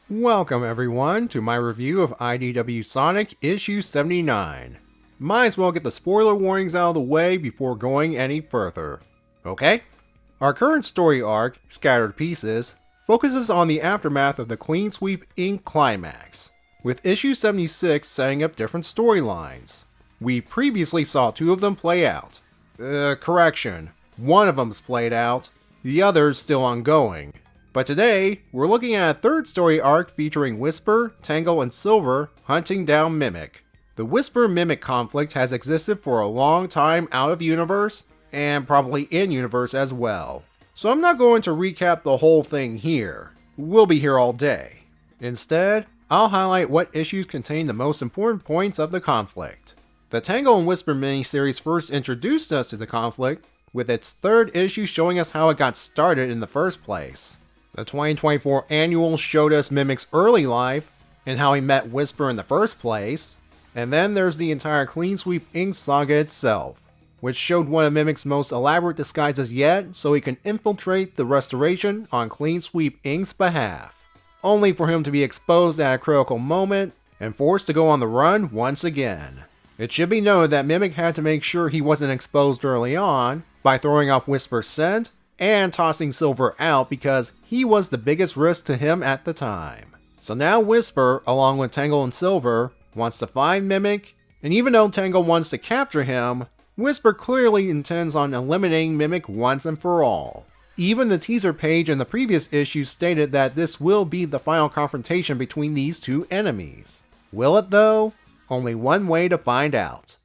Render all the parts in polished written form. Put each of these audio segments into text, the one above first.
Welcome everyone to my review of IDW Sonic issue 79. Might as well get the spoiler warnings out of the way before going any further. Okay? Our current story arc, Scattered Pieces, focuses on the aftermath of the Clean Sweep Inc. climax, with issue 76 setting up different storylines. We previously saw two of them play out. Correction, one of them's played out, the other's still ongoing. But today, we're looking at a third story arc featuring Whisper, Tangle, and Silver hunting down Mimic. The Whisper-Mimic conflict has existed for a long time out of universe, and probably in universe as well. So I'm not going to recap the whole thing here. We'll be here all day. Instead, I'll highlight what issues contain the most important points of the conflict. The Tangle and Whisper miniseries first introduced us to the conflict, with its third issue showing us how it got started in the first place. The 2024 annual showed us Mimic's early life, and how he met Whisper in the first place. And then there's the entire Clean Sweep Inc. saga itself, which showed one of Mimic's most elaborate disguises yet so he can infiltrate the Restoration on Clean Sweep Inc.'s behalf, only for him to be exposed at a critical moment and forced to go on the run once again. It should be noted that Mimic had to make sure he wasn't exposed early on by throwing off Whisper's scent and tossing Silver out because he was the biggest risk to him at the time. So now Whisper, along with Tangle and Silver, wants to find Mimic, and even though Tangle wants to capture him, Whisper clearly intends on eliminating Mimic once and for all. Even the teaser page in the previous issue stated that this will be the final confrontation between these two enemies. Will it though? Only one way to find out.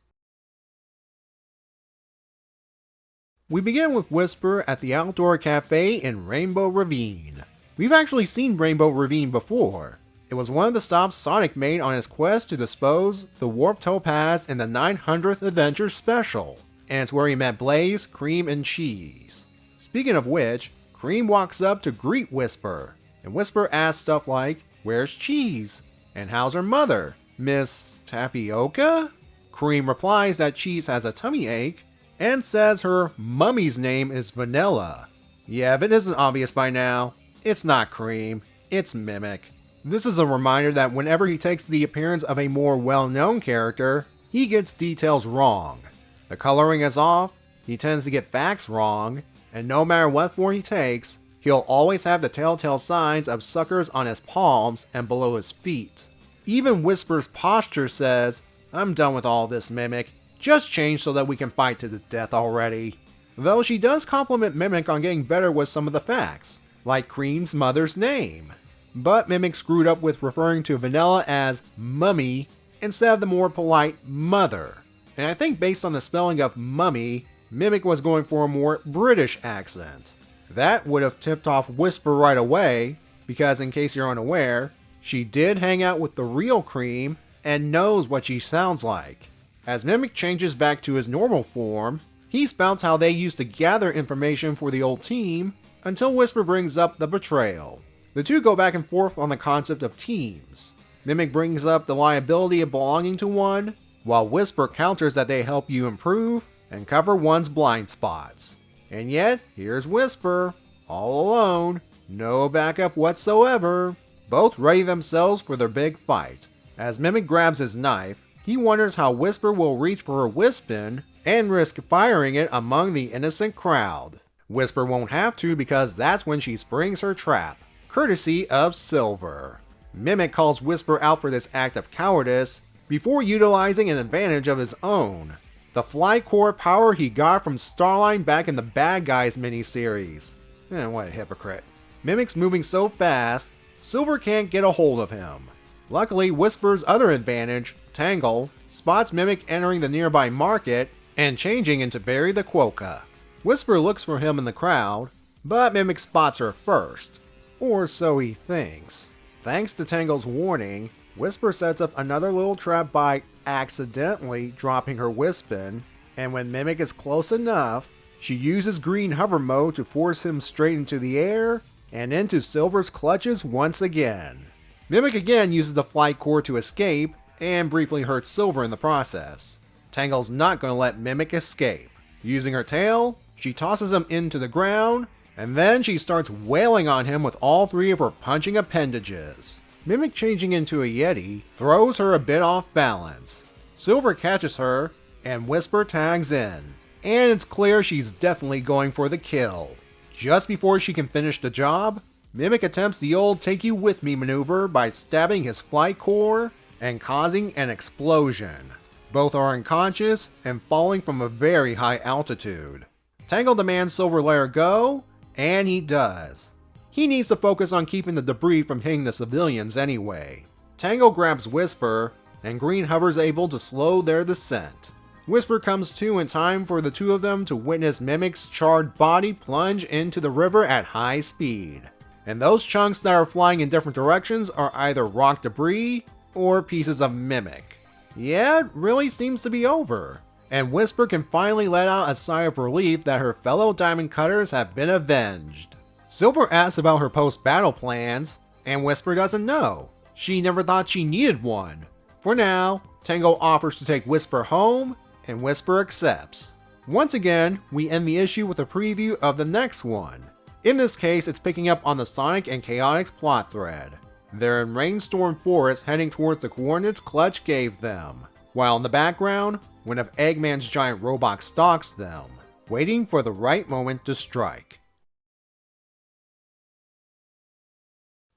We begin with Whisper at the outdoor cafe in Rainbow Ravine. We've actually seen Rainbow Ravine before. It was one of the stops Sonic made on his quest to dispose the Warp Topaz in the 900th Adventure Special, and it's where he met Blaze, Cream, and Cheese. Speaking of which, Cream walks up to greet Whisper, and Whisper asks stuff like, "Where's Cheese? And how's her mother, Miss Tapioca?" Cream replies that Cheese has a tummy ache, and says her mummy's name is Vanilla. Yeah, if it isn't obvious by now, it's not Cream, it's Mimic. This is a reminder that whenever he takes the appearance of a more well-known character, he gets details wrong. The coloring is off, he tends to get facts wrong, and no matter what form he takes, he'll always have the telltale signs of suckers on his palms and below his feet. Even Whisper's posture says, "I'm done with all this, Mimic. Just change so that we can fight to the death already." Though she does compliment Mimic on getting better with some of the facts, like Cream's mother's name. But Mimic screwed up with referring to Vanilla as Mummy instead of the more polite Mother. And I think based on the spelling of Mummy, Mimic was going for a more British accent. That would have tipped off Whisper right away, because in case you're unaware, she did hang out with the real Cream and knows what she sounds like. As Mimic changes back to his normal form, he spouts how they used to gather information for the old team until Whisper brings up the betrayal. The two go back and forth on the concept of teams. Mimic brings up the liability of belonging to one, while Whisper counters that they help you improve and cover one's blind spots. And yet, here's Whisper, all alone, no backup whatsoever, both ready themselves for their big fight. As Mimic grabs his knife, he wonders how Whisper will reach for her Wispin and risk firing it among the innocent crowd. Whisper won't have to because that's when she springs her trap, courtesy of Silver. Mimic calls Whisper out for this act of cowardice before utilizing an advantage of his own, the flight core power he got from Starline back in the Bad Guys miniseries. What a hypocrite. Mimic's moving so fast, Silver can't get a hold of him. Luckily, Whisper's other advantage, Tangle, spots Mimic entering the nearby market and changing into Barry the Quokka. Whisper looks for him in the crowd, but Mimic spots her first. Or so he thinks. Thanks to Tangle's warning, Whisper sets up another little trap by accidentally dropping her Wispin, and when Mimic is close enough, she uses green hover mode to force him straight into the air and into Silver's clutches once again. Mimic again uses the flight core to escape, and briefly hurts Silver in the process. Tangle's not going to let Mimic escape. Using her tail, she tosses him into the ground, and then she starts wailing on him with all three of her punching appendages. Mimic changing into a Yeti throws her a bit off balance. Silver catches her, and Whisper tags in. And it's clear she's definitely going for the kill. Just before she can finish the job, Mimic attempts the old take you with me maneuver by stabbing his flight core and causing an explosion. Both are unconscious and falling from a very high altitude. Tangle demands Silver let her go, and he does. He needs to focus on keeping the debris from hitting the civilians anyway. Tangle grabs Whisper, and Green hovers able to slow their descent. Whisper comes to in time for the two of them to witness Mimic's charred body plunge into the river at high speed. And those chunks that are flying in different directions are either rock debris or pieces of Mimic. Yeah, it really seems to be over. And Whisper can finally let out a sigh of relief that her fellow Diamond Cutters have been avenged. Silver asks about her post-battle plans, and Whisper doesn't know. She never thought she needed one. For now, Tangle offers to take Whisper home, and Whisper accepts. Once again, we end the issue with a preview of the next one. In this case, it's picking up on the Sonic and Chaotix plot thread. They're in Rainstorm Forest heading towards the coordinates Clutch gave them, while in the background, one of Eggman's giant robots stalks them, waiting for the right moment to strike.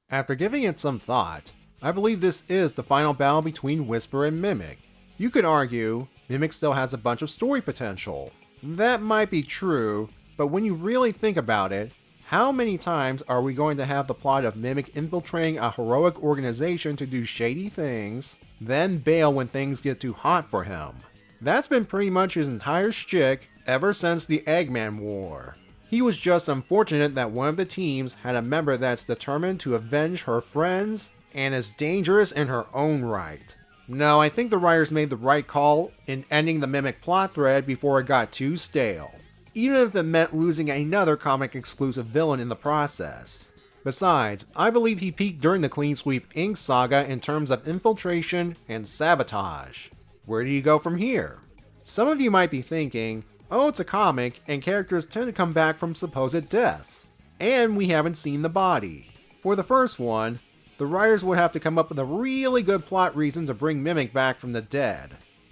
After giving it some thought, I believe this is the final battle between Whisper and Mimic. You could argue, Mimic still has a bunch of story potential. That might be true, but when you really think about it, how many times are we going to have the plot of Mimic infiltrating a heroic organization to do shady things, then bail when things get too hot for him? That's been pretty much his entire shtick ever since the Eggman War. He was just unfortunate that one of the teams had a member that's determined to avenge her friends and is dangerous in her own right. No, I think the writers made the right call in ending the Mimic plot thread before it got too stale, even if it meant losing another comic-exclusive villain in the process. Besides, I believe he peaked during the Clean Sweep Inc. saga in terms of infiltration and sabotage. Where do you go from here? Some of you might be thinking, oh, it's a comic and characters tend to come back from supposed deaths, and we haven't seen the body. For the first one, the writers would have to come up with a really good plot reason to bring Mimic back from the dead.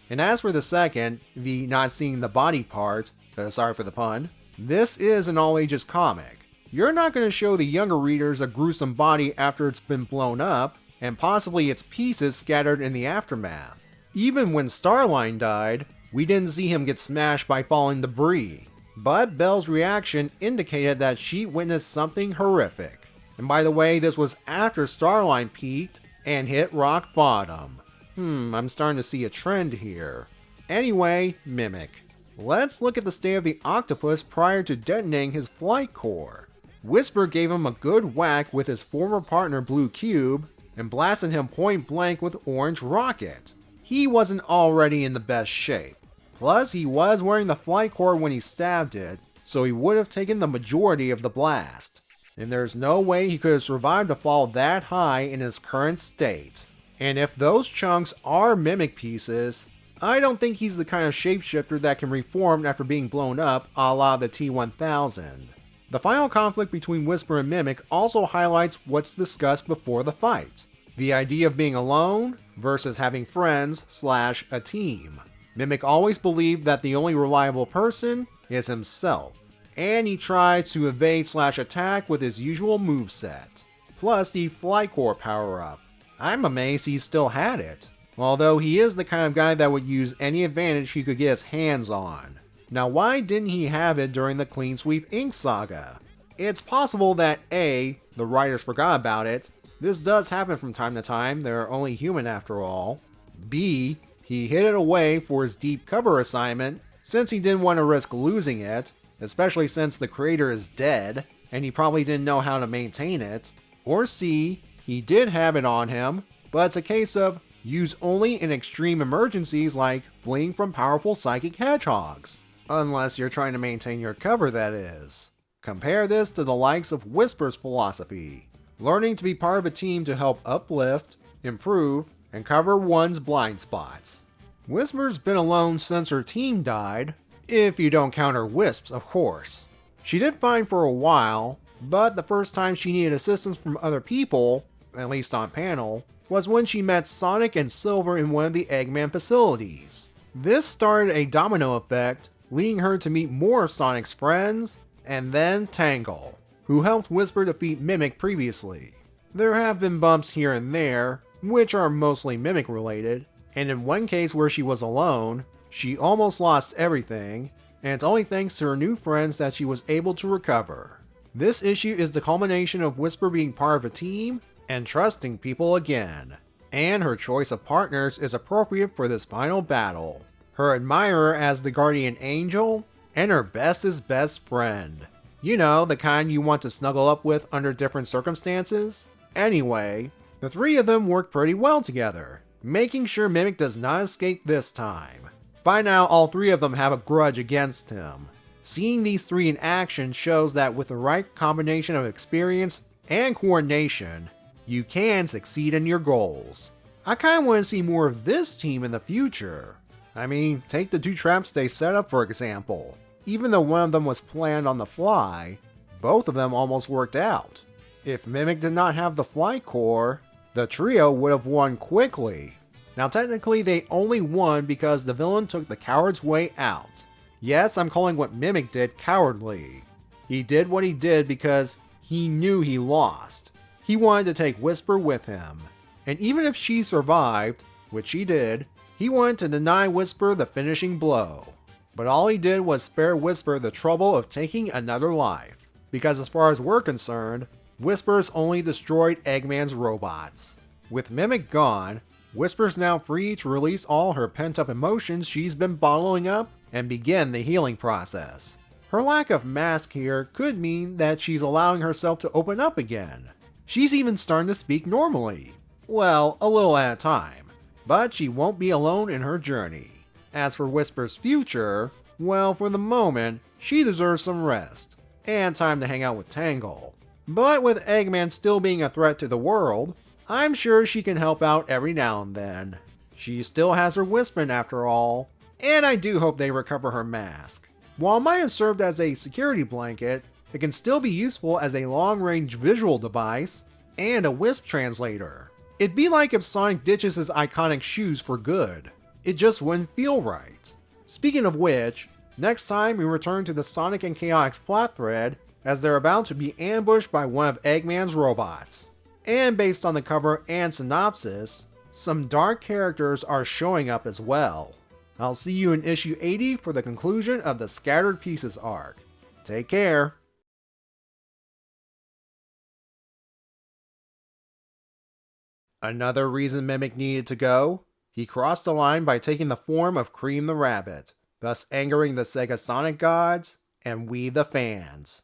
And as for the second, the not seeing the body part, sorry for the pun, this is an all-ages comic. You're not going to show the younger readers a gruesome body after it's been blown up, and possibly its pieces scattered in the aftermath. Even when Starline died, we didn't see him get smashed by falling debris, but Belle's reaction indicated that she witnessed something horrific. And by the way, this was after Starline peaked and hit rock bottom. I'm starting to see a trend here. Anyway, Mimic. Let's look at the state of the octopus prior to detonating his flight core. Whisper gave him a good whack with his former partner Blue Cube and blasted him point blank with Orange Rocket. He wasn't already in the best shape. Plus, he was wearing the flight core when he stabbed it, so he would have taken the majority of the blast. And there's no way he could have survived a fall that high in his current state. And if those chunks are Mimic pieces, I don't think he's the kind of shapeshifter that can reform after being blown up a la the T-1000. The final conflict between Whisper and Mimic also highlights what's discussed before the fight. The idea of being alone versus having friends / a team. Mimic always believed that the only reliable person is himself, and he tries to evade / attack with his usual moveset, plus the Flight Core power-up. I'm amazed he still had it, although he is the kind of guy that would use any advantage he could get his hands on. Now why didn't he have it during the Clean Sweep Inc. saga? It's possible that A, the writers forgot about it, this does happen from time to time, they're only human after all. B, he hid it away for his deep cover assignment, since he didn't want to risk losing it, especially since the creator is dead, and he probably didn't know how to maintain it. Or C, he did have it on him, but it's a case of use only in extreme emergencies like fleeing from powerful psychic hedgehogs. Unless you're trying to maintain your cover, that is. Compare this to the likes of Whisper's philosophy, learning to be part of a team to help uplift, improve, and cover one's blind spots. Whisper's been alone since her team died, if you don't count her wisps, of course. She did fine for a while, but the first time she needed assistance from other people, at least on panel, was when she met Sonic and Silver in one of the Eggman facilities. This started a domino effect, leading her to meet more of Sonic's friends, and then Tangle, who helped Whisper defeat Mimic previously. There have been bumps here and there, which are mostly Mimic related, and in one case where she was alone, she almost lost everything, and it's only thanks to her new friends that she was able to recover. This issue is the culmination of Whisper being part of a team and trusting people again, and her choice of partners is appropriate for this final battle. Her admirer as the guardian angel, and her bestest best friend. You know, the kind you want to snuggle up with under different circumstances? Anyway, the three of them work pretty well together, making sure Mimic does not escape this time. By now, all three of them have a grudge against him. Seeing these three in action shows that with the right combination of experience and coordination, you can succeed in your goals. I kinda want to see more of this team in the future. I mean, take the two traps they set up for example. Even though one of them was planned on the fly, both of them almost worked out. If Mimic did not have the fly core, the trio would have won quickly. Now technically they only won because the villain took the coward's way out. Yes, I'm calling what Mimic did cowardly. He did what he did because he knew he lost. He wanted to take Whisper with him. And even if she survived, which she did, he wanted to deny Whisper the finishing blow. But all he did was spare Whisper the trouble of taking another life. Because as far as we're concerned, Whisper's only destroyed Eggman's robots. With Mimic gone, Whisper's now free to release all her pent-up emotions she's been bottling up and begin the healing process. Her lack of mask here could mean that she's allowing herself to open up again. She's even starting to speak normally. Well, a little at a time. But she won't be alone in her journey. As for Whisper's future, well, for the moment, she deserves some rest, and time to hang out with Tangle. But with Eggman still being a threat to the world, I'm sure she can help out every now and then. She still has her Whispering after all, and I do hope they recover her mask. While it might have served as a security blanket, it can still be useful as a long-range visual device and a Wisp translator. It'd be like if Sonic ditches his iconic shoes for good. It just wouldn't feel right. Speaking of which, next time we return to the Sonic and Chaotix plot thread as they're about to be ambushed by one of Eggman's robots. And based on the cover and synopsis, some dark characters are showing up as well. I'll see you in issue 80 for the conclusion of the Scattered Pieces arc. Take care. Another reason Mimic needed to go? He crossed the line by taking the form of Cream the Rabbit, thus angering the Sega Sonic gods and we the fans.